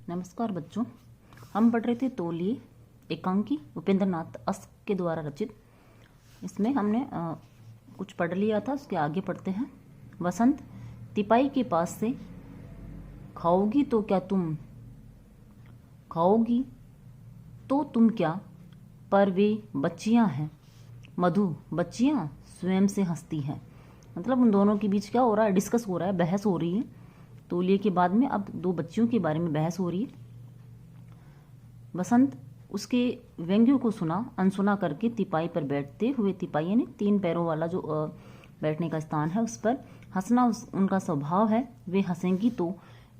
नमस्कार बच्चों, हम पढ़ रहे थे तौलिए एकांकी उपेंद्र नाथ अस्क के द्वारा रचित। इसमें हमने कुछ पढ़ लिया था, उसके आगे पढ़ते हैं। वसंत तिपाई के पास से, खाओगी तो क्या तुम, खाओगी तो तुम क्या, पर वे बच्चियां हैं। मधु बच्चियां स्वयं से हंसती हैं। मतलब उन दोनों के बीच क्या हो रहा है, डिस्कस हो रहा है, बहस हो रही है। तौलिए के बाद में अब दो बच्चियों के बारे में बहस हो रही है। वसंत उसके व्यंग्यों को सुना अनसुना करके तिपाई पर बैठते हुए, तिपाई यानी 3 पैरों वाला जो बैठने का स्थान है, उस पर हंसना उनका स्वभाव है। वे हंसेंगी तो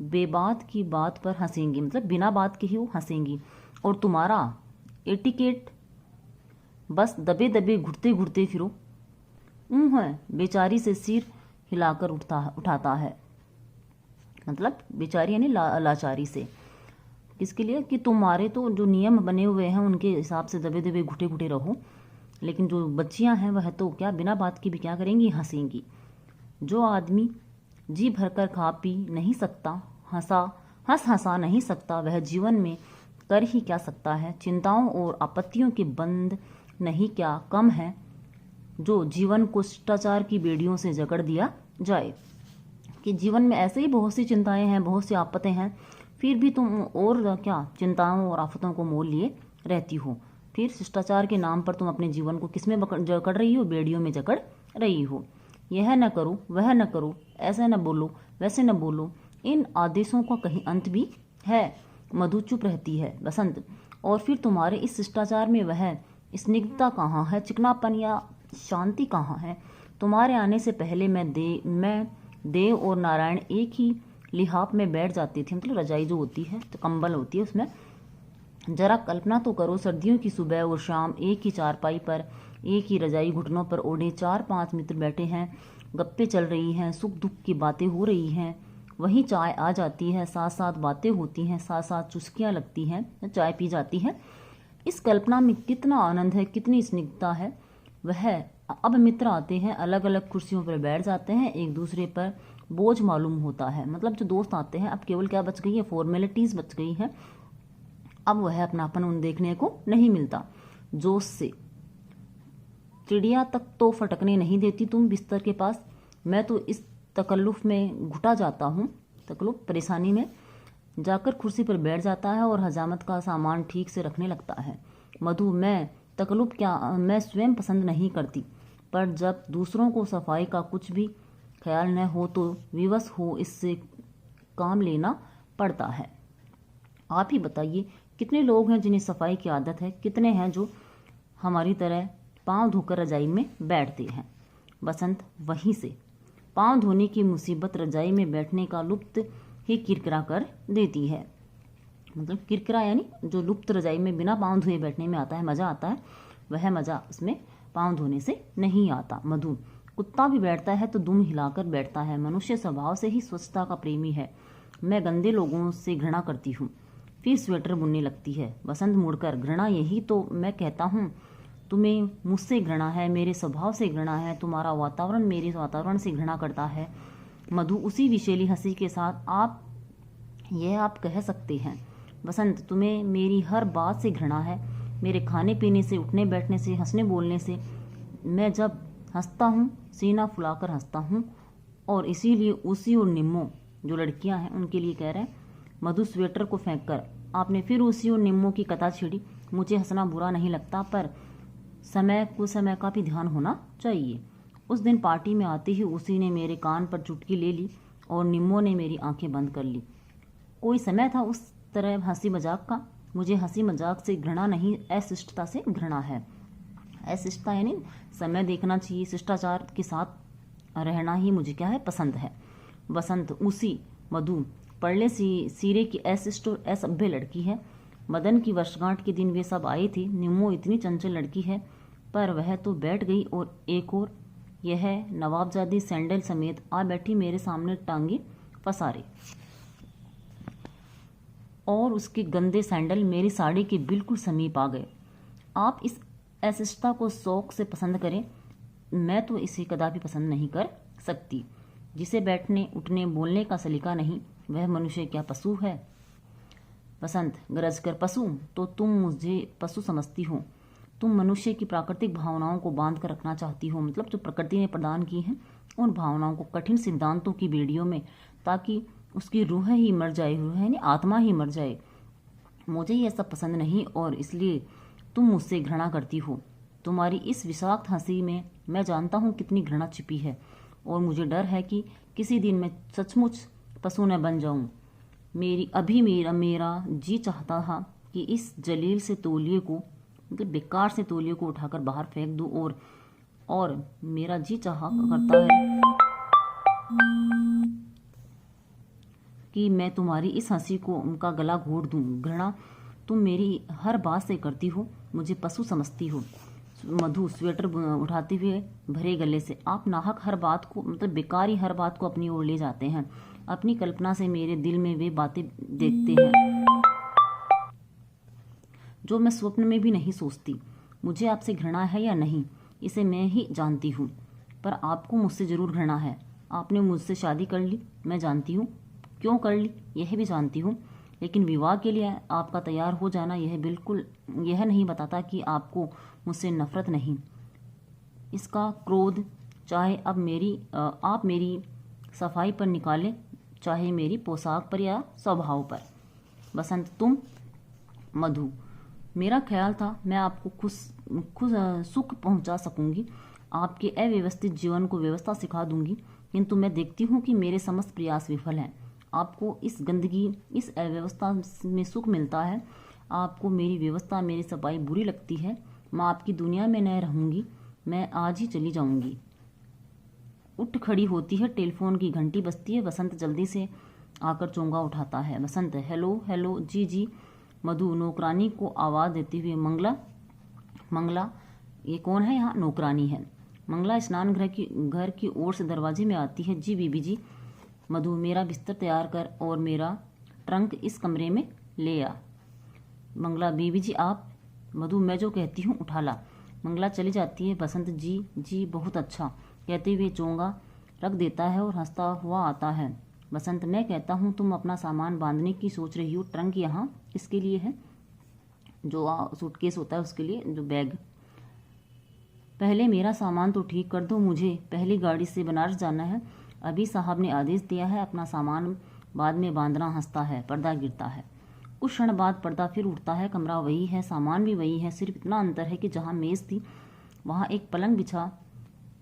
बेबात की बात पर हंसेंगी, मतलब बिना बात के ही वो हंसेंगी। और तुम्हारा एटिकेट बस दबे दबे घुटते घुटते फिरो। है बेचारी से सिर हिलाकर उठाता है, मतलब बेचारी यानी लाचारी से। किसके लिए? कि तुम्हारे तो जो नियम बने हुए हैं उनके हिसाब से दबे दबे घुटे घुटे रहो, लेकिन जो बच्चियां हैं वह तो क्या बिना बात की भी क्या करेंगी, हंसेंगी। जो आदमी जी भरकर खा पी नहीं सकता, हंसा नहीं सकता, वह जीवन में कर ही क्या सकता है। चिंताओं और आपत्तियों के बंद नहीं क्या कम है, जो जीवन को शिष्टाचार की बेड़ियों से जकड़ दिया जाए। कि जीवन में ऐसे ही बहुत सी चिंताएं हैं, बहुत सी आफतें हैं, फिर भी तुम और क्या चिंताओं और आफतों को मोल लिए रहती हो। फिर शिष्टाचार के नाम पर तुम अपने जीवन को किसमें जकड़ रही हो, बेड़ियों में जकड़ रही हो। यह न करो, वह न करो, ऐसा न बोलो, वैसे न बोलो, इन आदेशों का कहीं अंत भी है। मधु चुप रहती है। वसंत और फिर तुम्हारे इस शिष्टाचार में वह स्निग्धता कहाँ है, चिकनापन या शांति कहाँ है। तुम्हारे आने से पहले मैं देव और नारायण एक ही लिहाफ में बैठ जाती थी, मतलब रजाई जो होती है तो कंबल होती है उसमें। जरा कल्पना तो करो, सर्दियों की सुबह और शाम एक ही चारपाई पर, एक ही रजाई घुटनों पर ओढ़े 4-5 मित्र बैठे हैं, गप्पे चल रही हैं, सुख दुख की बातें हो रही हैं। वहीं चाय आ जाती है, साथ साथ बातें होती हैं, साथ साथ चुस्कियाँ लगती हैं, चाय पी जाती है। इस कल्पना में कितना आनंद है, कितनी स्निग्धता है। वह अब मित्र आते हैं, अलग अलग कुर्सियों पर बैठ जाते हैं, एक दूसरे पर बोझ मालूम होता है। मतलब जो दोस्त आते हैं अब केवल क्या बच गई है, फॉर्मेलिटीज बच गई है। अब वह अपनापन उन देखने को नहीं मिलता। जोश से चिड़िया तक तो फटकने नहीं देती तुम बिस्तर के पास। मैं तो इस तकल्लुफ में घुटा जाता हूँ, तकल्लुफ परेशानी में जाकर कुर्सी पर बैठ जाता है और हजामत का सामान ठीक से रखने लगता है। मधु मैं तकल्लुफ क्या, मैं स्वयं पसंद नहीं करती, पर जब दूसरों को सफाई का कुछ भी ख्याल न हो तो विवश हो इससे काम लेना पड़ता है। आप ही बताइए, कितने लोग हैं जिन्हें सफाई की आदत है, कितने हैं जो हमारी तरह पांव धोकर रजाई में बैठते हैं। बसंत वहीं से पांव धोने की मुसीबत रजाई में बैठने का लुप्त ही किरकिरा कर देती है। मतलब किरकिरा यानी जो लुप्त रजाई में बिना पांव धोए बैठने में आता है, मजा आता है, वह मजा उसमें पांव धोने से नहीं आता। मधु कुत्ता भी बैठता है तो दुम हिलाकर बैठता है, मनुष्य स्वभाव से ही स्वच्छता का प्रेमी है। मैं गंदे लोगों से घृणा करती हूँ। फिर स्वेटर बुनने लगती है। वसंत मुड़कर, घृणा यही तो मैं कहता हूँ, तुम्हें मुझसे घृणा है, मेरे स्वभाव से घृणा है, तुम्हारा वातावरण मेरे वातावरण से घृणा करता है। मधु उसी विशेली हंसी के साथ, आप कह सकते हैं वसंत, तुम्हें मेरी हर बात से घृणा है, मेरे खाने पीने से, उठने बैठने से, हंसने बोलने से। मैं जब हंसता हूँ सीना फुलाकर हंसता हूँ, और इसीलिए उसी और निम्मो जो लड़कियां हैं उनके लिए कह रहे हैं। मधु स्वेटर को फेंककर आपने फिर उसी और निम्मो की कथा छेड़ी। मुझे हंसना बुरा नहीं लगता, पर समय का भी ध्यान होना चाहिए। उस दिन पार्टी में आते ही उसी ने मेरे कान पर चुटकी ले ली और निम्मो ने मेरी आंखें बंद कर ली। कोई समय था उस तरह हंसी मजाक का। मुझे हंसी मजाक से घृणा नहीं, अशिष्टता से घृणा है। अशिष्टता यानी समय देखना चाहिए, शिष्टाचार के साथ रहना ही मुझे क्या है, पसंद है। बसंत उसी मधु पढ़ले सीरे की अशिष्ट और असभ्य लड़की है। मदन की वर्षगांठ के दिन वे सब आए थे। निम्मो इतनी चंचल लड़की है, पर वह तो बैठ गई, और एक और यह नवाबजादी सैंडल समेत आ बैठी मेरे सामने, टांगे पसारे, और उसके गंदे सैंडल मेरी साड़ी के बिल्कुल समीप आ गए। आप इस अशिष्टता को शौक से पसंद करें, मैं तो इसे कदापि पसंद नहीं कर सकती। जिसे बैठने उठने बोलने का सलीका नहीं, वह मनुष्य क्या पशु है। बसंत गरज कर, पशु? तो तुम मुझे पशु समझती हो। तुम मनुष्य की प्राकृतिक भावनाओं को बांध कर रखना चाहती हो, मतलब जो प्रकृति ने प्रदान की हैं उन भावनाओं को कठिन सिद्धांतों की बेड़ियों में, ताकि उसकी रूह ही मर जाए, रूह यानी आत्मा ही मर जाए। मुझे ये सब पसंद नहीं और इसलिए तुम मुझसे घृणा करती हो। तुम्हारी इस विषाक्त हंसी में मैं जानता हूँ कितनी घृणा छिपी है, और मुझे डर है कि किसी दिन मैं सचमुच पशु न बन जाऊं। मेरा जी चाहता था कि इस जलील से तौलिए को, मतलब बेकार से तौलिए को उठाकर बाहर फेंक दूं, और मेरा जी चाहा करता है कि मैं तुम्हारी इस हंसी को उनका गला घोट दूं। घृणा तुम मेरी हर बात से करती हो, मुझे पशु समझती हो। मधु स्वेटर उठाते हुए भरे गले से, आप नाहक हर बात को, मतलब बेकारी हर बात को अपनी ओर ले जाते हैं। अपनी कल्पना से मेरे दिल में वे बातें देखते हैं जो मैं स्वप्न में भी नहीं सोचती। मुझे आपसे घृणा है या नहीं, इसे मैं ही जानती हूँ, पर आपको मुझसे जरूर घृणा है। आपने मुझसे शादी कर ली, मैं जानती हूँ क्यों कर ली, यह भी जानती हूँ, लेकिन विवाह के लिए आपका तैयार हो जाना यह नहीं बताता कि आपको मुझसे नफरत नहीं। इसका क्रोध चाहे आप मेरी सफाई पर निकालें, चाहे मेरी पोशाक पर या स्वभाव पर। बसंत तुम? मधु मेरा ख्याल था मैं आपको सुख पहुंचा सकूंगी, आपके अव्यवस्थित जीवन को व्यवस्था सिखा दूंगी, किंतु मैं देखती हूँ कि मेरे समस्त प्रयास विफल हैं। आपको इस गंदगी, इस अव्यवस्था में सुख मिलता है। आपको मेरी व्यवस्था, मेरी सफाई बुरी लगती है। मैं आपकी दुनिया में न रहूंगी, मैं आज ही चली जाऊंगी। उठ खड़ी होती है, टेलीफोन की घंटी बजती है। बसंत जल्दी से आकर चोंगा उठाता है। बसंत हेलो हेलो, जी जी। मधु नौकरानी को आवाज़ देते हुए, मंगला ये कौन है? यहाँ नौकरानी है। मंगला स्नान घर की ओर से दरवाजे में आती है। जी बीबी जी। मधु मेरा बिस्तर तैयार कर और मेरा ट्रंक इस कमरे में ले आ। मंगला बीबी जी आप? मधु मैं जो कहती हूँ उठा ला। मंगला चली जाती है। बसंत जी जी बहुत अच्छा कहते हुए चोंगा रख देता है और हंसता हुआ आता है। बसंत मैं कहता हूँ तुम अपना सामान बांधने की सोच रही हो, ट्रंक यहाँ किसके लिए है? जो सूटकेस होता है उसके लिए, जो बैग। पहले मेरा सामान तो ठीक कर दो, मुझे पहली गाड़ी से बनारस जाना है। अभी साहब ने आदेश दिया है, अपना सामान बाद में बांधना। हंसता है। पर्दा गिरता है। कुछ क्षण बाद पर्दा फिर उठता है। कमरा वही है, सामान भी वही है, सिर्फ इतना अंतर है कि जहाँ मेज़ थी वहाँ एक पलंग बिछा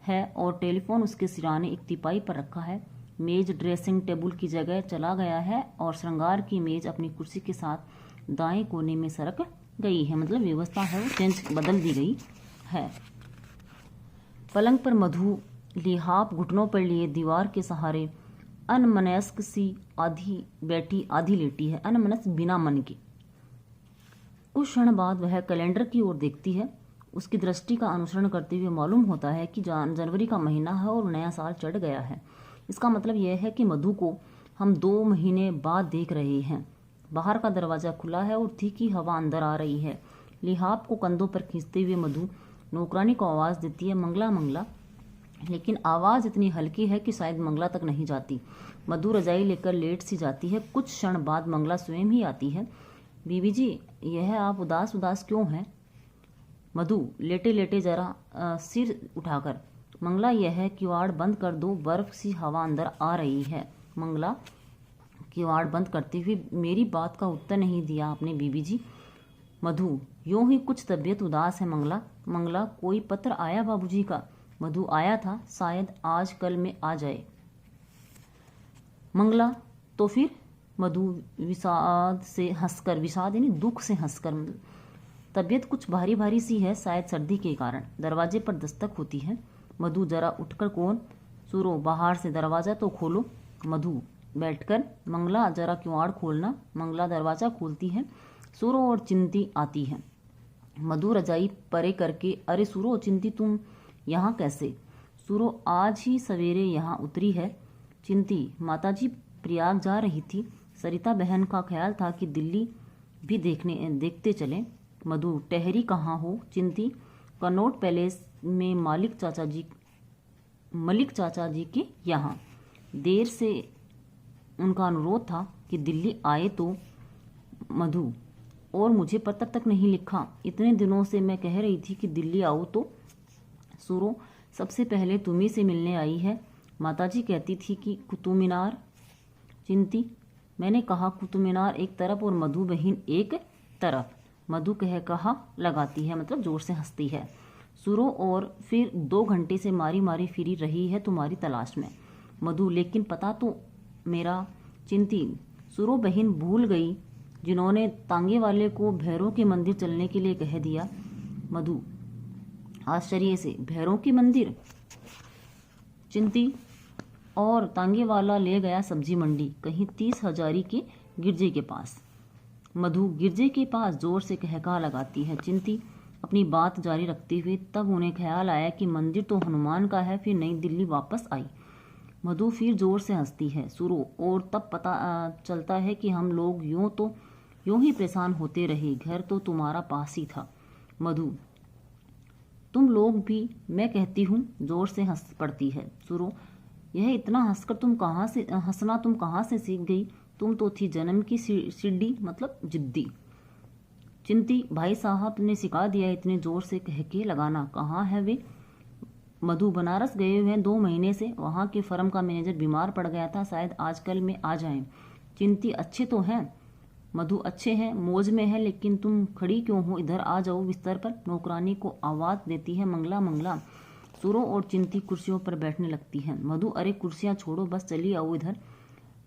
है और टेलीफोन उसके सिराने एक तिपाई पर रखा है। मेज ड्रेसिंग टेबल की जगह चला गया है और श्रृंगार की मेज अपनी कुर्सी के साथ दाएं कोने में सरक गई है। मतलब व्यवस्था है वो बदल दी गई है। पलंग पर मधु लिहाफ घुटनों पर लिए दीवार के सहारे अनमनस्क सी आधी बैठी आधी लेटी है, अनमनस्क बिना मन के। कुछ क्षण बाद वह कैलेंडर की ओर देखती है। उसकी दृष्टि का अनुसरण करते हुए मालूम होता है कि जनवरी का महीना है और नया साल चढ़ गया है। इसका मतलब यह है कि मधु को हम 2 महीने बाद देख रहे हैं। बाहर का दरवाजा खुला है और तीखी हवा अंदर आ रही है। लिहाफ को कंधों पर खींचते हुए मधु नौकरानी को आवाज़ देती है, मंगला मंगला। लेकिन आवाज़ इतनी हल्की है कि शायद मंगला तक नहीं जाती। मधु रजाई लेकर लेट सी जाती है। कुछ क्षण बाद मंगला स्वयं ही आती है। बीबी जी यह आप उदास उदास क्यों हैं? मधु लेटे लेटे जरा सिर उठाकर, मंगला यह किवाड़ बंद कर दो, बर्फ सी हवा अंदर आ रही है। मंगला किवाड़ बंद करते हुए, मेरी बात का उत्तर नहीं दिया आपने बीबी जी। मधु यूं ही कुछ तबीयत उदास है मंगला। मंगला कोई पत्र आया बाबूजी का? मधु आया था, शायद आज कल में आ जाए। मंगला तो फिर? मधु विषाद से हंसकर, विषाद यानी दुख से हंसकर, तबीयत कुछ भारी भारी सी है, शायद सर्दी के कारण। दरवाजे पर दस्तक होती है। मधु जरा उठकर, कौन? सुरो बाहर से दरवाज़ा तो खोलो। मधु बैठकर, मंगला जरा किवाड़ खोलना। मंगला दरवाज़ा खोलती है। सुरो और चिंती आती है। मधु रजाई परे करके, अरे सुरो चिंती तुम यहाँ कैसे? सुरो आज ही सवेरे यहाँ उतरी है। चिंती माताजी प्रयाग जा रही थी, सरिता बहन का ख्याल था कि दिल्ली भी देखते चलें। मधु ठहरी कहाँ हो? चिंती कनॉट पैलेस में मलिक चाचा जी के यहाँ। देर से उनका अनुरोध था कि दिल्ली आए तो मधु, और मुझे पत्र तक नहीं लिखा। इतने दिनों से मैं कह रही थी कि दिल्ली आओ तो। सूरो, सबसे पहले तुम्ही से मिलने आई है। माताजी कहती थी कि कुतुब मीनार। चिंती, मैंने कहा कुतुब मीनार एक तरफ और मधु बहन एक तरफ। मधु कहा लगाती है, मतलब जोर से हंसती है। सूरो, और फिर 2 घंटे से मारी मारी फिरी रही है तुम्हारी तलाश में। मधु, लेकिन पता तो मेरा। चिंती, सूरो बहन भूल गई जिन्होंने तांगे वाले को भैरों के मंदिर चलने के लिए कह दिया। मधु आश्चर्य से, भैरों के मंदिर? चिंती, और तांगे वाला ले गया सब्जी मंडी, कहीं 30 हजारी के गिरजे के पास। मधु गिरजे के पास, जोर से कहका लगाती है। चिंती अपनी बात जारी रखते हुए, तब उन्हें ख्याल आया कि मंदिर तो हनुमान का है। फिर नई दिल्ली वापस आई। मधु फिर जोर से हंसती है। सूरो, और तब पता चलता है कि हम लोग यूं ही परेशान होते रहे, घर तो तुम्हारा पास ही था। मधु, तुम लोग भी, मैं कहती हूँ। जोर से हंस पड़ती है। सूरो, यह इतना हंसना तुम कहाँ से सीख गई? तुम तो थी जन्म की सिड्डी, मतलब जिद्दी। चिंती, भाई साहब ने सिखा दिया इतने जोर से कह के लगाना। कहाँ है वे? मधु, बनारस गए हुए हैं 2 महीने से। वहाँ के फर्म का मैनेजर बीमार पड़ गया था, शायद आजकल में आ जाएं। चिंती, अच्छे तो हैं? मधु, अच्छे हैं, मौज में है। लेकिन तुम खड़ी क्यों हो? इधर आ जाओ बिस्तर पर। नौकरानी को आवाज देती है, मंगला मंगला। सूरो और चिंती कुर्सियों पर बैठने लगती हैं। मधु, अरे कुर्सियां छोड़ो, बस चली आओ इधर।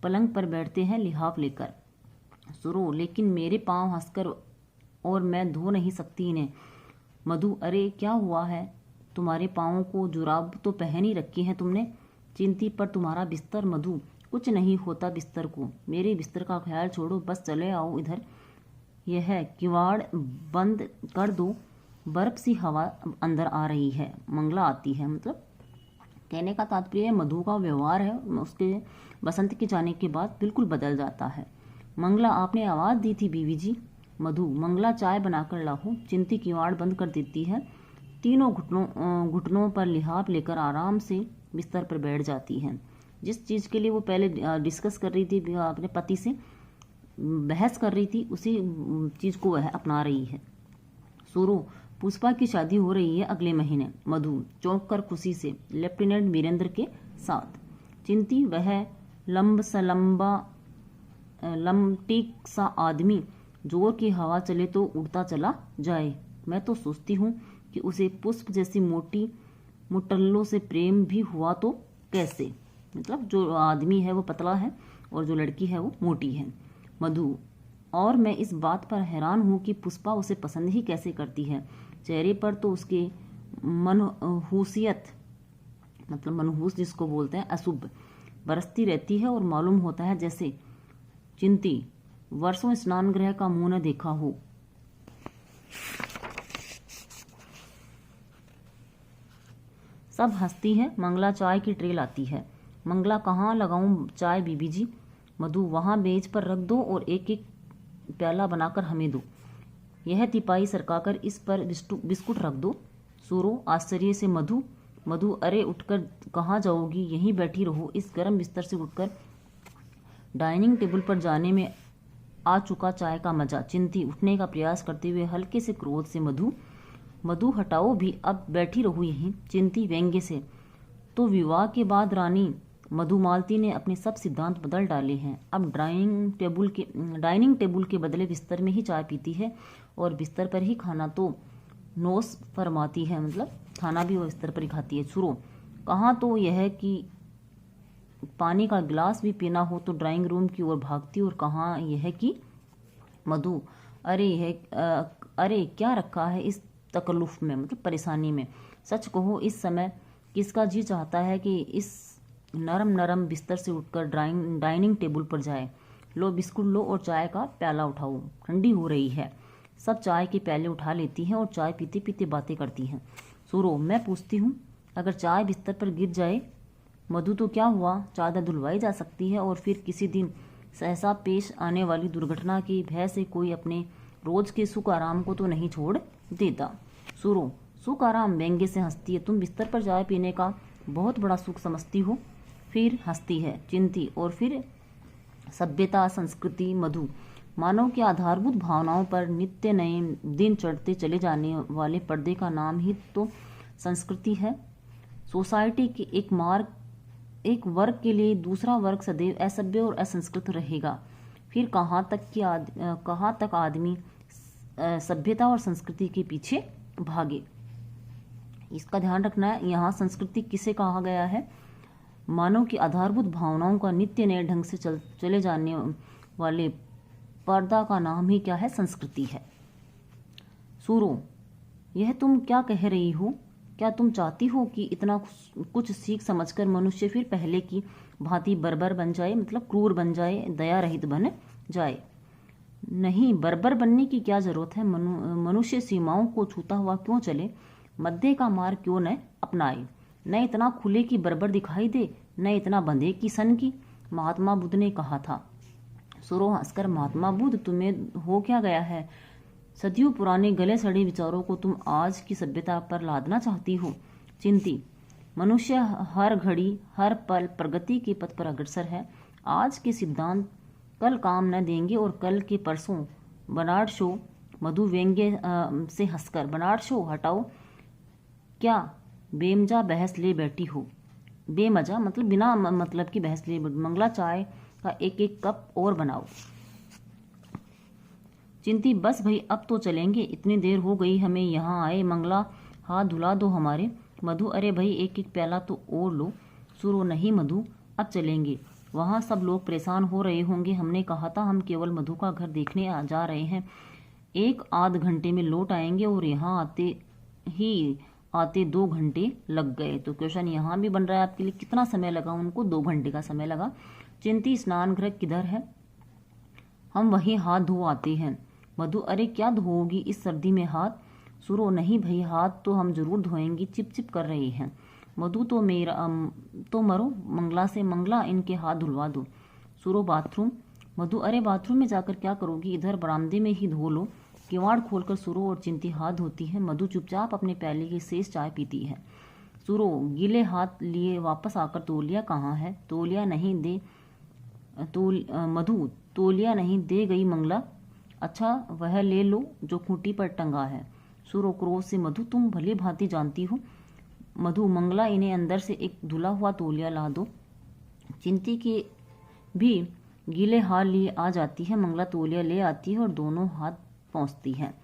पलंग पर बैठते हैं लिहाफ लेकर। सूरो, लेकिन मेरे पाँव हंसकर, और मैं धो नहीं सकती इन्हें। मधु, अरे क्या हुआ है तुम्हारे पाँवों को? जुराब तो पहन ही रखी है तुमने। चिंती, पर तुम्हारा बिस्तर। मधु, कुछ नहीं होता बिस्तर को, मेरे बिस्तर का ख्याल छोड़ो, बस चले आओ इधर। यह किवाड़ बंद कर दो, बर्फ सी हवा अंदर आ रही है। मंगला आती है, मतलब कहने का तात्पर्य मधु का व्यवहार है उसके बसंत के जाने के बाद बिल्कुल बदल जाता है। मंगला, आपने आवाज़ दी थी बीवी जी। मधु, मंगला चाय बनाकर लाओ। चिंती किवाड़ बंद कर देती है। तीनों घुटनों पर लिहाफ लेकर आराम से बिस्तर पर बैठ जाती हैं। जिस चीज़ के लिए वो पहले डिस्कस कर रही थी, अपने पति से बहस कर रही थी, उसी चीज़ को वह अपना रही है। सूरो, पुष्पा की शादी हो रही है अगले महीने। मधु चौंक कर खुशी से, लेफ्टिनेंट वीरेंद्र के साथ। चिंती, वह लम्बटीक सा आदमी, जोर की हवा चले तो उड़ता चला जाए। मैं तो सोचती हूँ कि उसे पुष्प जैसी मोटी मुटल्लों से प्रेम भी हुआ तो कैसे? मतलब जो आदमी है वो पतला है और जो लड़की है वो मोटी है। मधु, और मैं इस बात पर हैरान हूँ कि पुष्पा उसे पसंद ही कैसे करती है। चेहरे पर तो उसके मनहूसियत, मतलब मनहूस जिसको बोलते हैं, अशुभ बरसती रहती है और मालूम होता है जैसे चिंती वर्षों स्नान गृह का मुंह न देखा हो। सब हंसती है। मंगला चाय की ट्रे लाती है। मंगला, कहाँ लगाऊं चाय बीबी जी? मधु, वहाँ मेज पर रख दो और एक एक प्याला बनाकर हमें दो। यह तिपाई सरकाकर इस पर बिस्कुट रख दो। सूरो आश्चर्य से, मधु, अरे उठकर कहाँ जाओगी? यहीं बैठी रहो। इस गर्म बिस्तर से उठकर डाइनिंग टेबल पर जाने में आ चुका चाय का मजा। चिंती उठने का प्रयास करते हुए हल्के से क्रोध से, मधु हटाओ भी, अब बैठी रहो यहीं। चिंती व्यंग्य से, तो विवाह के बाद रानी मधुमालती ने अपने सब सिद्धांत बदल डाले हैं। अब डाइनिंग टेबल के बदले बिस्तर में ही चाय पीती है और बिस्तर पर ही खाना तो नोस फरमाती है, मतलब खाना भी वो बिस्तर पर ही खाती है। सुरो, कहाँ तो यह कि पानी का गिलास भी पीना हो तो ड्राइंग रूम की ओर भागती, और कहाँ यह कि मधु, अरे क्या रखा है इस तकल्लुफ में, मतलब परेशानी में। सच कहो, इस समय किसका जी चाहता है कि इस नरम बिस्तर से उठकर डाइनिंग टेबल पर जाए। लो बिस्कुट लो और चाय का प्याला उठाओ, ठंडी हो रही है। सब चाय के प्याले उठा लेती हैं और चाय पीते पीते बातें करती हैं। सूरो, मैं पूछती हूँ, अगर चाय बिस्तर पर गिर जाए मधु तो क्या हुआ? चादर धुलवाई जा सकती है, और फिर किसी दिन सहसा पेश आने वाली दुर्घटना की भय से कोई अपने रोज के सुख आराम को तो नहीं छोड़ देता। सूरो, सुख आराम? व्यंग्य से हंसती है। तुम बिस्तर पर चाय पीने का बहुत बड़ा सुख समझती हो। फिर हंसती है चिंती, और फिर सभ्यता संस्कृति। मधु, मानव की आधारभूत भावनाओं पर नित्य नए दिन चढ़ते चले जाने वाले पर्दे का नाम ही तो संस्कृति है। सोसाइटी के एक वर्ग के लिए दूसरा वर्ग सदैव असभ्य और असंस्कृत रहेगा। फिर कहाँ तक आदमी सभ्यता और संस्कृति के पीछे भागे। इसका ध्यान रखना है। यहाँ संस्कृति किसे कहा गया है? मानव की आधारभूत भावनाओं का नित्य नए ढंग से चले जाने वाले पर्दा का नाम ही क्या है? संस्कृति है। सूरो, यह तुम क्या कह रही हो? क्या तुम चाहती हो कि इतना कुछ सीख समझकर मनुष्य फिर पहले की भांति बर्बर बन जाए, मतलब क्रूर बन जाए, दया रहित बन जाए? नहीं, बर्बर बनने की क्या जरूरत है। मनुष्य सीमाओं को छूता हुआ क्यों चले, मध्य का मार्ग क्यों न अपनाए, न इतना खुले की बर्बर दिखाई दे, न इतना बंधे की सन की। महात्मा बुद्ध ने कहा था। सुरो हंसकर, महात्मा बुद्ध, तुम्हें हो क्या गया है? सदियों पुराने गले सड़े विचारों को तुम आज की सभ्यता पर लादना चाहती हो। चिंती, मनुष्य हर घड़ी हर पल प्रगति के पथ पर अग्रसर है। आज के सिद्धांत कल काम न देंगे और कल के परसों। बनाड़ शो, मधु व्यंग्य से हंसकर, बनाड़ शो हटाओ, क्या बेमजा बहस ले बैठी हो? बेमजा मतलब बिना मतलब की बहस ले। मंगला, चाय का एक एक कप और बनाओ। चिंती, बस भाई अब तो चलेंगे, इतनी देर हो गई हमें यहाँ आए। मंगला, हाथ धुला दो हमारे। मधु, अरे भाई एक एक प्याला तो और लो। सुरो, नहीं मधु, अब चलेंगे, वहाँ सब लोग परेशान हो रहे होंगे। हमने कहा था हम केवल मधु का घर देखने जा रहे हैं, 1 आध घंटे में लौट आएंगे, और यहाँ आते 2 घंटे लग गए। तो क्वेश्चन यहाँ भी बन रहा है आपके लिए, कितना समय लगा उनको? 2 घंटे का समय लगा। चिंती, स्नान गृह किधर है? हम वहीं हाथ धो आते हैं। मधु, अरे क्या धोओगी इस सर्दी में हाथ? सुरो, नहीं भाई, हाथ तो हम जरूर धोएंगे, चिप चिप कर रहे हैं। मधु, तो मरो मंगला से। मंगला, इनके हाथ धुलवा दो। सुरो, बाथरूम? मधु, अरे बाथरूम में जाकर क्या करोगी, इधर बरामदे में ही धो लो। किवाड़ खोलकर सुरो और चिंती हाथ धोती है। मधु चुपचाप अपने प्याले की शेष चाय पीती है। सुरो गीले हाथ लिए वापस आकर, तौलिया कहाँ है? तौलिया नहीं दे मधु, तौलिया नहीं दे गई मंगला। अच्छा वह ले लो जो खूंटी पर टंगा है। सुरो क्रोध से, मधु तुम भली भांति जानती हो। मधु, मंगला इन्हें अंदर से एक धुला हुआ तौलिया ला दो। चिंती के भी गीले हाथ लिए आ जाती है। मंगला तौलिया ले आती है और दोनों हाथ पहुँचती है।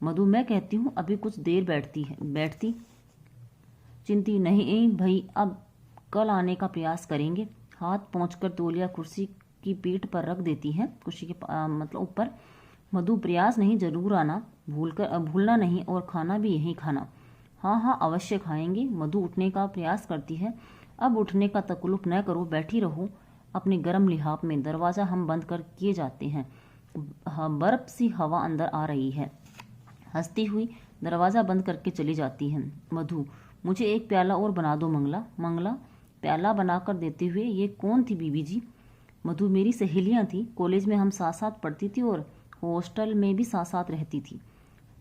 मधु, मैं कहती हूँ अभी कुछ देर बैठती। चिंती, नहीं भाई, अब कल आने का प्रयास करेंगे। हाथ पहुँचकर तौलिया कुर्सी की पीठ पर रख देती है, कुर्सी के मतलब ऊपर। मधु, प्रयास नहीं, जरूर आना, भूलना नहीं, और खाना भी यहीं खाना। हाँ अवश्य खाएंगे। मधु उठने का प्रयास करती है। अब उठने का तकल्लुफ न करो, बैठी रहो अपने गर्म लिहाफ में। दरवाज़ा हम बंद कर किए जाते हैं। बर्फ सी हवा अंदर आ रही है। हंसती हुई दरवाज़ा बंद करके चली जाती है। मधु, मुझे एक प्याला और बना दो। मंगला प्याला बनाकर देते हुए, ये कौन थी बीबी जी? मधु, मेरी सहेलियाँ थी, कॉलेज में हम साथ साथ पढ़ती थी और हॉस्टल में भी साथ साथ रहती थी।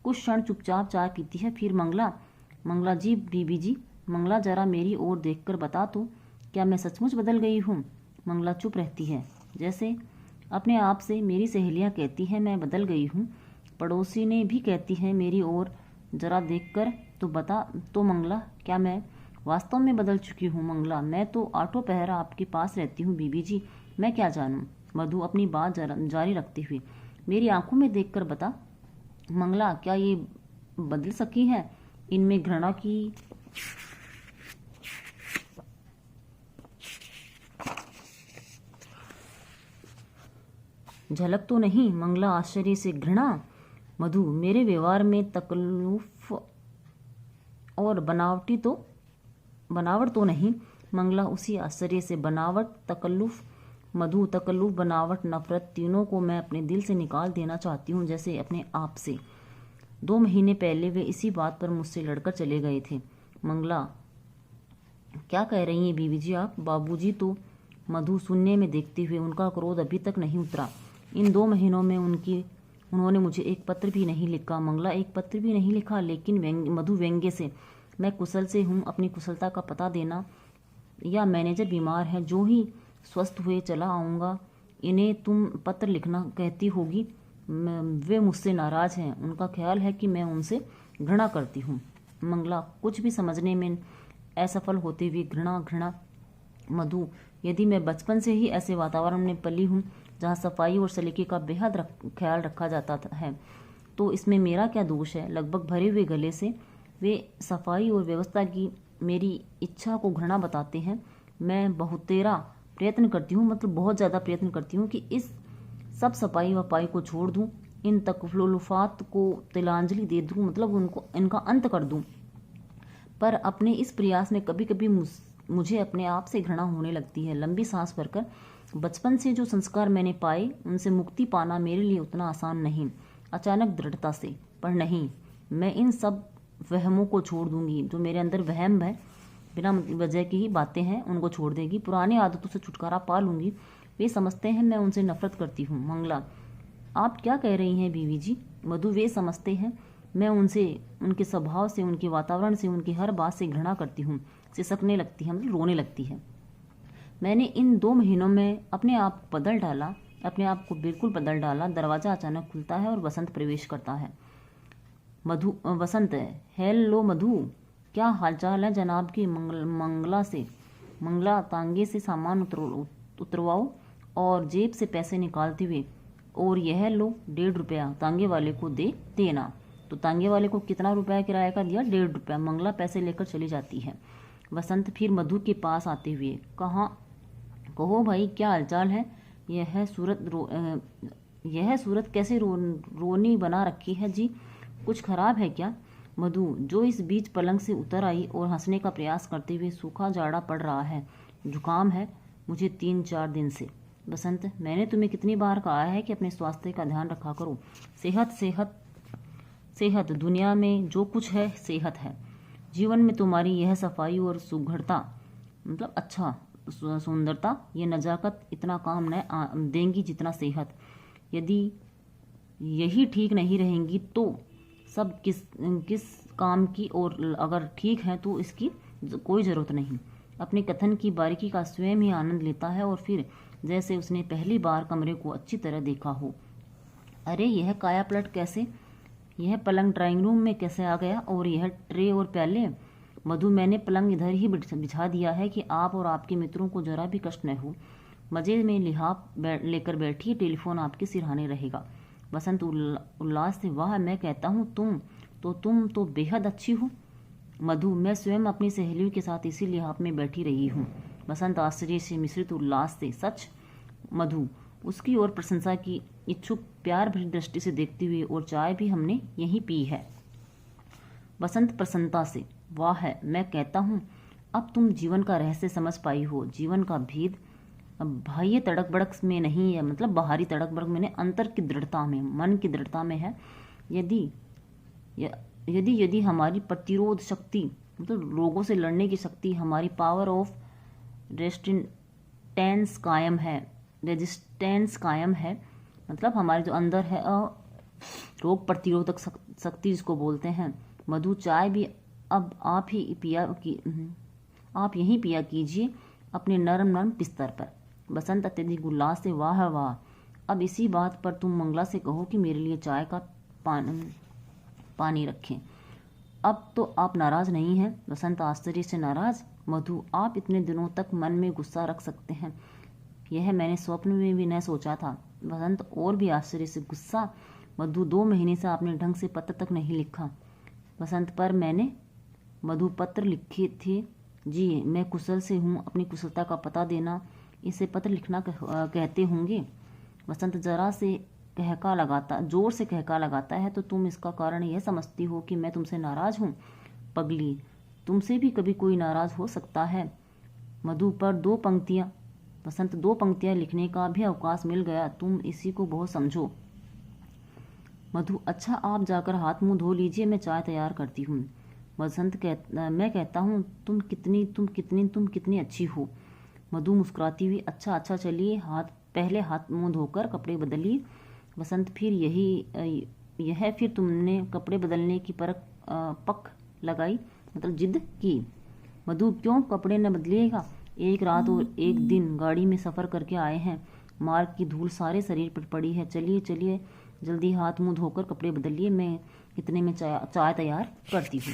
कुछ क्षण चुपचाप चाय पीती है, फिर मंगला जी, बीबी जी। मंगला, जरा मेरी ओर देखकर बता तो, क्या मैं सचमुच बदल गई हूँ? मंगला चुप रहती है, जैसे अपने आप से। मेरी सहेलियाँ कहती हैं मैं बदल गई हूँ, पड़ोसी ने भी कहती है, मेरी ओर जरा देखकर तो बता तो मंगला, क्या मैं वास्तव में बदल चुकी हूँ? मंगला, मैं तो आठों पहर आपके पास रहती हूँ बीबी जी, मैं क्या जानूँ? मधु अपनी बात जारी रखते हुए, मेरी आंखों में देखकर बता। मंगला, क्या ये बदल सकी है? इनमें घृणा की झलक तो नहीं? मंगला आश्चर्य से, घृणा? मधु, मेरे व्यवहार में तकल्लुफ और बनावट तो नहीं? मंगला उसी आश्चर्य से, बनावट, तकल्लुफ? मधु, तकल्लुफ, बनावट, नफरत, तीनों को मैं अपने दिल से निकाल देना चाहती हूँ, जैसे अपने आप से। 2 महीने पहले वे इसी बात पर मुझसे लड़कर चले गए थे। मंगला, क्या कह रही हैं बीवी जी आप? बाबूजी तो? मधु सुनने में देखते हुए, उनका क्रोध अभी तक नहीं उतरा। इन 2 महीनों में उन्होंने मुझे एक पत्र भी नहीं लिखा। मंगला, एक पत्र भी नहीं लिखा? लेकिन मधु व्यंग्य से, मैं कुशल से हूँ, अपनी कुशलता का पता देना, या मैनेजर बीमार है, जो ही स्वस्थ हुए चला आऊँगा, इन्हें तुम पत्र लिखना कहती होगी। वे मुझसे नाराज हैं, उनका ख्याल है कि मैं उनसे घृणा करती हूँ। मंगला कुछ भी समझने में असफल होते हुए घृणा घृणा। मधु यदि मैं बचपन से ही ऐसे वातावरण में पली हूँ जहाँ सफाई और सलीके का बेहद ख्याल रखा जाता है, तो इसमें मेरा क्या दोष है। लगभग भरे हुए गले से वे सफाई और व्यवस्था की मेरी इच्छा को घृणा बताते हैं। मैं बहुतेरा प्रयत्न करती हूँ, मतलब बहुत ज़्यादा प्रयत्न करती हूँ कि इस सब सफाई वफाई को छोड़ दूँ, इन तकल्लुफ़ात को तिलांजलि दे दूँ, मतलब उनको इनका अंत कर दूँ। पर अपने इस प्रयास में कभी कभी मुझे अपने आप से घृणा होने लगती है। लंबी सांस भरकर, बचपन से जो संस्कार मैंने पाए उनसे मुक्ति पाना मेरे लिए उतना आसान नहीं। अचानक दृढ़ता से, पर नहीं, मैं इन सब वहमों को छोड़ दूंगी। जो मेरे अंदर वहम है, बिना वजह की ही बातें हैं, उनको छोड़ देगी। पुरानी आदतों से छुटकारा पा लूंगी। वे समझते हैं मैं उनसे नफरत करती हूँ। मंगला आप क्या कह रही हैं बीवी जी? मधु वे समझते हैं मैं उनसे, उनके स्वभाव से, उनके वातावरण से, उनकी हर बात से घृणा करती हूँ। सिसकने लगती है, मतलब रोने लगती है। मैंने इन 2 महीनों में अपने आप को बदल डाला, अपने आप को बिल्कुल बदल डाला। दरवाज़ा अचानक खुलता है और बसंत प्रवेश करता है। मधु बसंत हेलो मधु, क्या हालचाल है जनाब की? मंगला से। मंगला तांगे से सामान उतरवाओ और जेब से पैसे निकालते हुए, और यह लो 1.5 रुपया, तांगे वाले को दे देना। तो तांगे वाले को कितना रुपया किराए का दिया? 1.5 रुपया। मंगला पैसे लेकर चली जाती है। बसंत फिर मधु के पास आते हुए, कहो भाई क्या हालचाल है? यह सूरत कैसे रोनी बना रखी है जी? कुछ खराब है क्या? मधु जो इस बीच पलंग से उतर आई और हंसने का प्रयास करते हुए, सूखा जाड़ा पड़ रहा है, जुकाम है मुझे 3-4 दिन से। बसंत मैंने तुम्हें कितनी बार कहा है कि अपने स्वास्थ्य का ध्यान रखा करो। सेहत सेहत सेहत, दुनिया में जो कुछ है सेहत है। जीवन में तुम्हारी यह सफाई और सुघड़ता, मतलब अच्छा सुंदरता, ये नज़ाकत इतना काम न देंगी जितना सेहत। यदि यही ठीक नहीं रहेंगी तो सब किस काम की, और अगर ठीक है तो इसकी कोई ज़रूरत नहीं। अपने कथन की बारीकी का स्वयं ही आनंद लेता है और फिर जैसे उसने पहली बार कमरे को अच्छी तरह देखा हो। अरे यह काया पलट कैसे? यह पलंग ड्राइंग रूम में कैसे आ गया? और यह ट्रे और प्याले? मधु मैंने पलंग इधर ही बिछा दिया है कि आप और आपके मित्रों को जरा भी कष्ट न हो। मजे में लिहाफ लेकर बैठिए, टेलीफोन आपके सिरहाने रहेगा। बसंत उल्लास से, वाह, मैं कहता हूँ तुम तो बेहद अच्छी हो। मधु मैं स्वयं अपनी सहेलियों के साथ इसी लिहाफ में बैठी रही हूँ। बसंत आश्चर्य से मिश्रित उल्लास से, सच? मधु उसकी ओर प्रशंसा की इच्छुक प्यार भरी दृष्टि से देखती हुई, और चाय भी हमने यहीं पी है। बसंत प्रसन्नता से, वाह है, मैं कहता हूँ अब तुम जीवन का रहस्य समझ पाई हो। जीवन का भेद बाह्य तड़क भड़क में नहीं है, मतलब बाहरी तड़क भड़क में नहीं, अंतर की दृढ़ता में, मन की दृढ़ता में है। यदि हमारी प्रतिरोध शक्ति, मतलब रोगों से लड़ने की शक्ति, हमारी पावर ऑफ रेजिस्टेंस कायम है, मतलब हमारे जो अंदर है रोग प्रतिरोधक शक्ति जिसको बोलते हैं। मधु चाय भी अब आप यहीं पिया कीजिए अपने नरम नरम बिस्तर पर। बसंत अत्यधिक उल्लास से, वाह वाह, अब इसी बात पर तुम मंगला से कहो कि मेरे लिए चाय का पानी रखें। अब तो आप नाराज नहीं हैं? बसंत आश्चर्य से, नाराज? मधु आप इतने दिनों तक मन में गुस्सा रख सकते हैं, यह मैंने स्वप्न में भी न सोचा था। बसंत और भी आश्चर्य से, गुस्सा? मधु 2 महीने से आपने ढंग से पत्र तक नहीं लिखा। बसंत पर मैंने मधु पत्र लिखे थे जी, मैं कुशल से हूँ, अपनी कुशलता का पता देना, इसे पत्र लिखना कहते होंगे। बसंत जरा से जोर से कहका लगाता है, तो तुम इसका कारण यह समझती हो कि मैं तुमसे नाराज हूँ? पगली, तुमसे भी कभी कोई नाराज हो सकता है। मधु पर 2 पंक्तियाँ, बसंत 2 पंक्तियाँ लिखने का भी अवकाश मिल गया, तुम इसी को बहुत समझो। मधु अच्छा आप जाकर हाथ मुंह धो लीजिए, मैं चाय तैयार करती हूँ। बसंत मैं कहता हूँ तुम कितनी अच्छी हो। मधु मुस्कुराती हुई, अच्छा चलिए, पहले हाथ मुंह धोकर कपड़े बदलिए। बसंत फिर तुमने कपड़े बदलने की पक लगाई, मतलब जिद की। मधु क्यों कपड़े न बदलिएगा? एक रात और एक दिन गाड़ी में सफ़र करके आए हैं, मार्ग की धूल सारे शरीर पर पड़ी है, चलिए जल्दी हाथ मुंह धोकर कपड़े बदलिए, मैं इतने में चाय तैयार करती हूँ।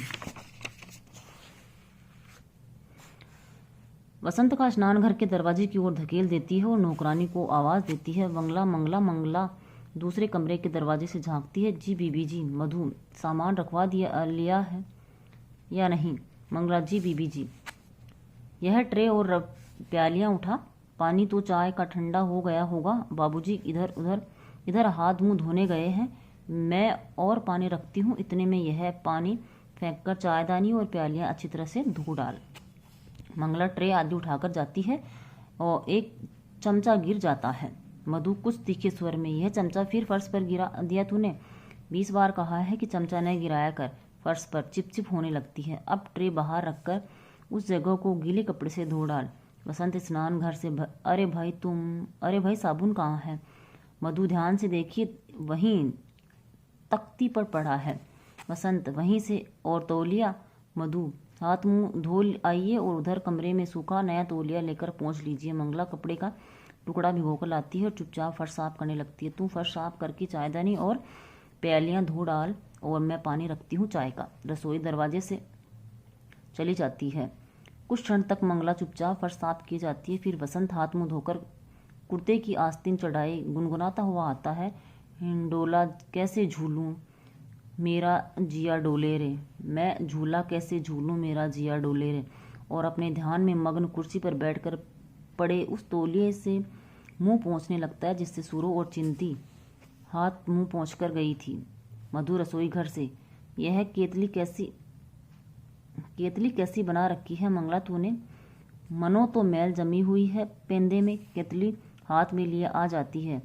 वसंत का स्नान घर के दरवाजे की ओर धकेल देती है और नौकरानी को आवाज़ देती है, मंगला मंगला मंगला। दूसरे कमरे के दरवाजे से झांकती है, जी बीबी जी। मधु, सामान रखवा लिया है या नहीं? मंगला, जी बीबी जी। यह ट्रे और प्यालियाँ उठा, पानी तो चाय का ठंडा हो गया होगा। बाबूजी इधर हाथ मुंह धोने गए हैं, मैं और पानी रखती हूँ। इतने में यह पानी फेंककर चायदानी और प्यालियाँ अच्छी तरह से धो डाल। मंगला ट्रे आदि उठाकर जाती है और एक चमचा गिर जाता है। मधु कुछ तीखे स्वर में, यह चमचा फिर फर्श पर गिरा दिया तूने? 20 बार कहा है कि चमचा न गिराया कर, फर्श पर चिपचिप होने लगती है। अब ट्रे बाहर रखकर उस जगह को गीले कपड़े से धो डाल। वसंत स्नान घर से अरे भाई साबुन कहाँ है? मधु, ध्यान से देखिए, वहीं तख्ती पर पड़ा है। वसंत, वहीं से? और तौलिया? मधु, हाथ मुंह धो आइए और उधर कमरे में सूखा नया तौलिया लेकर पहुंच लीजिए। मंगला कपड़े का टुकड़ा भिगोकर लाती है और चुपचाप फर्श साफ करने लगती है। तू फर्श साफ करके चायदानी और प्यालियाँ धो डाल और मैं पानी रखती हूँ चाय का। रसोई दरवाजे से चली जाती है। कुछ क्षण तक मंगला चुपचाप फर्श साफ की जाती है। फिर वसंत हाथ मुंह धोकर कुर्ते की आस्तीन चढ़ाई गुनगुनाता हुआ आता है, हिंडोला कैसे झूलूं मेरा जिया डोले रे, मैं झूला कैसे झूलूं मेरा जिया डोले रे। और अपने ध्यान में मग्न कुर्सी पर बैठकर पड़े उस तौलिए से मुंह पोंछने लगता है जिससे सूरो और चिंती हाथ मुंह पोंछ कर गई थी। मधु रसोई घर से, यह केतली कैसी बना रखी है मंगला तूने? मनो तो मैल जमी हुई है पेंदे में। केतली हाथ में लिए आ जाती है।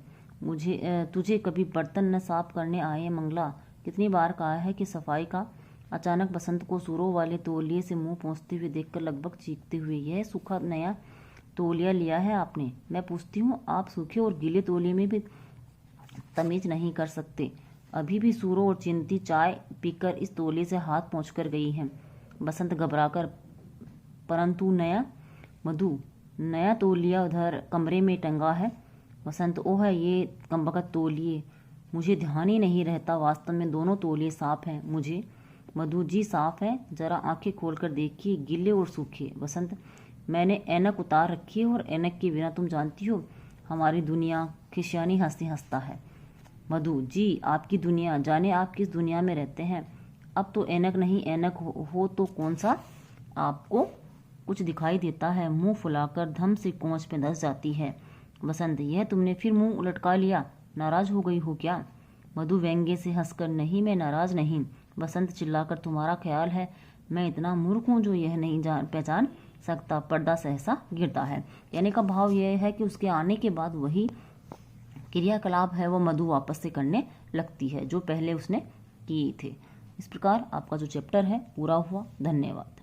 तुझे कभी बर्तन न साफ करने आए मंगला? कितनी बार कहा है कि सफाई का? अचानक बसंत को सूरों वाले तौलिए से मुंह पोंछते हुए देखकर लगभग चीखते हुए, यह सूखा नया तौलिया लिया है आपने? मैं पूछती हूँ, आप सूखे और गीले तौलिए में भी तमीज नहीं कर सकते? अभी भी सूरो और चिंती चाय पीकर इस तौलिए से हाथ पोंछ कर गई हैं। बसंत घबराकर, परंतु नया? मधु, नया तौलिया उधर कमरे में टंगा है। वसंत, ओह ये कमबख्त तौलिए, मुझे ध्यान ही नहीं रहता। वास्तव में दोनों तौलिए साफ हैं मुझे। मधु, जी साफ है, जरा आंखें खोलकर देखिए, गीले और सूखे। वसंत, मैंने ऐनक उतार रखी है और ऐनक के बिना तुम जानती हो हमारी दुनिया। खिसियानी हंसी हंसता है। मधु, जी आपकी दुनिया, जाने आप किस दुनिया में रहते हैं। अब तो ऐनक नहीं, ऐनक हो तो कौन सा आपको कुछ दिखाई देता है? मुंह फुलाकर धम से कोंच पे धंस जाती है। वसंत, यह तुमने फिर मुंह लटका लिया, नाराज हो गई हो क्या? मधु व्यंग्य से हंसकर, नहीं मैं नाराज नहीं। वसंत चिल्लाकर, तुम्हारा ख्याल है मैं इतना मूर्ख हूँ जो यह नहीं पहचान सकता? पर्दा सहसा गिरता है। कहने का भाव यह है कि उसके आने के बाद वही क्रियाकलाप है वो मधु वापस से करने लगती है जो पहले उसने किए थे। इस प्रकार आपका जो चैप्टर है पूरा हुआ। धन्यवाद।